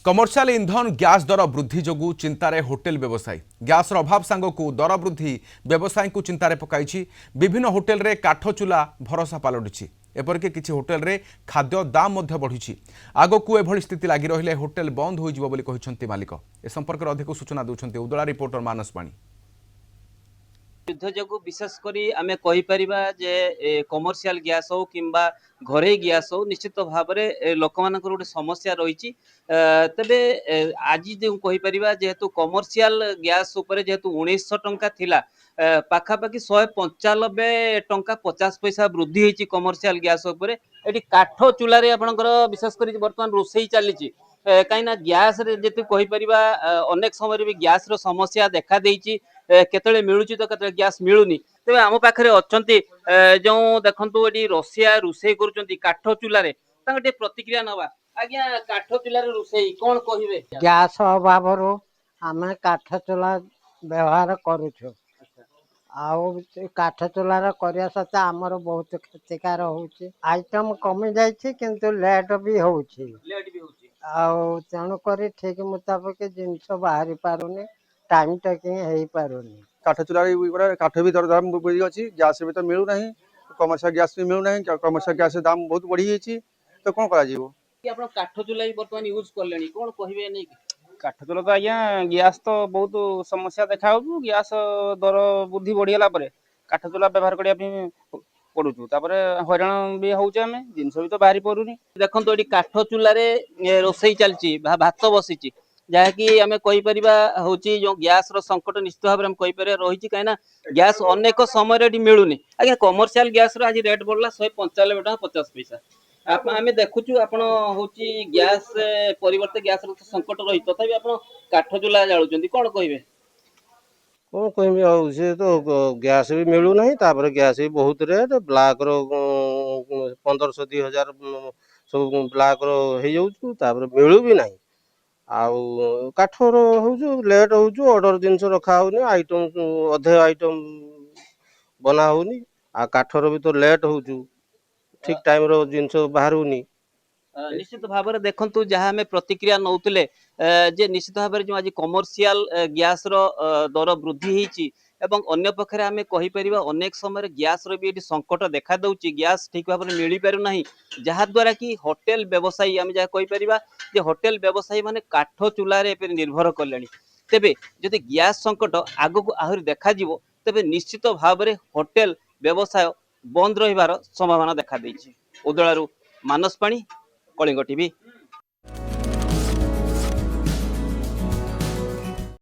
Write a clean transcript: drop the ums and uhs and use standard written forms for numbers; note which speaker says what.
Speaker 1: Commercial इंधन gas दर वृद्धि जोगु चिंतार hotel व्यवसायी गैस अभाव सांगकू दर वृद्धि व्यवसायी को चिंतार पकाई। विभिन्न होटेल रे काठ चूला भरोसा पलटि एपरिक किसी होटेल रे खाद्य दाम बढ़ी। आगकू एभली स्थिति लगी रहिले होटेल बंद हो मालिक। ए संपर्क में अधिक सूचना दूसरी उदला रिपोर्टर मानस पाणी।
Speaker 2: युद्ध जो विशेषकर आम कहीपर जे कमर्शियल गैस हो कि घरे गैस हो निश्चित भाव में लोक मान गोटे समस्या रही। तेरे आज जो कहीपर जेहेतु कमर्शियल गैस जेहेतु 1900 टंका थिला पाखापाखि 195 टंका 50 पैसा वृद्धि होती कमर्शियल गैस ये काठ चूल्हे आपंकर विशेषकर बर्तमान रोषे चली कहीं गैस जी कहीपर अनेक समय भी गैस समस्या देखा देती केतले मिलुची तो केतले गैस मिलुनी। तेज आम पाखे अच्छा जो देखु ये रसिया रोषे कर काठ चूल्हे प्रतिक्रिया नवा। आज्ञा काठ चूल्हे रोषे कौन कहे?
Speaker 3: गैस अभाव आम काठ चूल्हा व्यवहार करुचु काठ चूल्हा करने सत्ते आमर बहुत क्षतिकार होची। आइटम कमी जाइए किंतु लेट भी होची तेणुक ठीक मुताबिक जिनस बाहरी पारुनी टाइम टेकिंग हो पारुनी।
Speaker 4: काठ चूल्हा काठ भी दर दाम बढ़ी अच्छी गैस भी तो मिलूना कमर्शियल गैस भी मिलूना कमर्शियल गैस दाम बहुत बढ़ी जाइए तो कौन कर
Speaker 2: काठ चूल्हा बर्तमान यूज कले कौन कहे नहीं?
Speaker 5: काठ चूल्हा तो आज्ञा गैस तो बहुत समस्या देखा गैस दर वृद्धि बढ़ीगला काठ चूल्हा व्यवहार करने पड़ू हईराण भी होमें जिनस भी तो बाहरी पड़ूनी।
Speaker 2: देखो ये काठ चूल्हे रोषे चलती भात बसी जहाँकि आम कहीपर हूँ जो गैस संकट निश्चित भाव में कहीपर रही कहीं गैस अनेक समय मिलूनी। आज्ञा कमर्शियल गैस आज रेट बढ़ला 195 टका 50 पैसा आम देखुचु आप गैस परिवर्ते गैस संकट रही तथापि आप काठ चूल्हा जालुं कौन कहे?
Speaker 6: कौन कह सी तो गैस भी मिलूना गैस भी बहुत रेट ब्लाक 1500 2000 सब ब्लाक हो मिलू भी ना आउ काठर हो लेट हो ऑर्डर जिनस रखा होनी आइटम अधे आइटम बना होनी आ काठर भी तो लेट हो ठीक टाइम रो जिनस बाहरुनी।
Speaker 2: निश्चित भाव में देखु जहाँ आम प्रतिक्रिया नौले जे निश्चित भाव में जो आज कमर्शियल गैस दर वृद्धि होती अन्य पक्षे आम कहीपर अनेक समय गैस भी ये संकट देखा दूसरी गैस ठीक भाव में मिल पार ना जहाद्वारा कि होटेल व्यवसायी आम जहाँ कहीपर होटेल व्यवसायी माने काठ चूल्हे निर्भर कले। तेबे जदि गैस संकट आगक आहरी देखा तेबे निश्चित भाव में होटेल व्यवसाय बंद रहिबार संभावना देखा देछि। उदलारू मानस पाणी, कलिंग टीवी।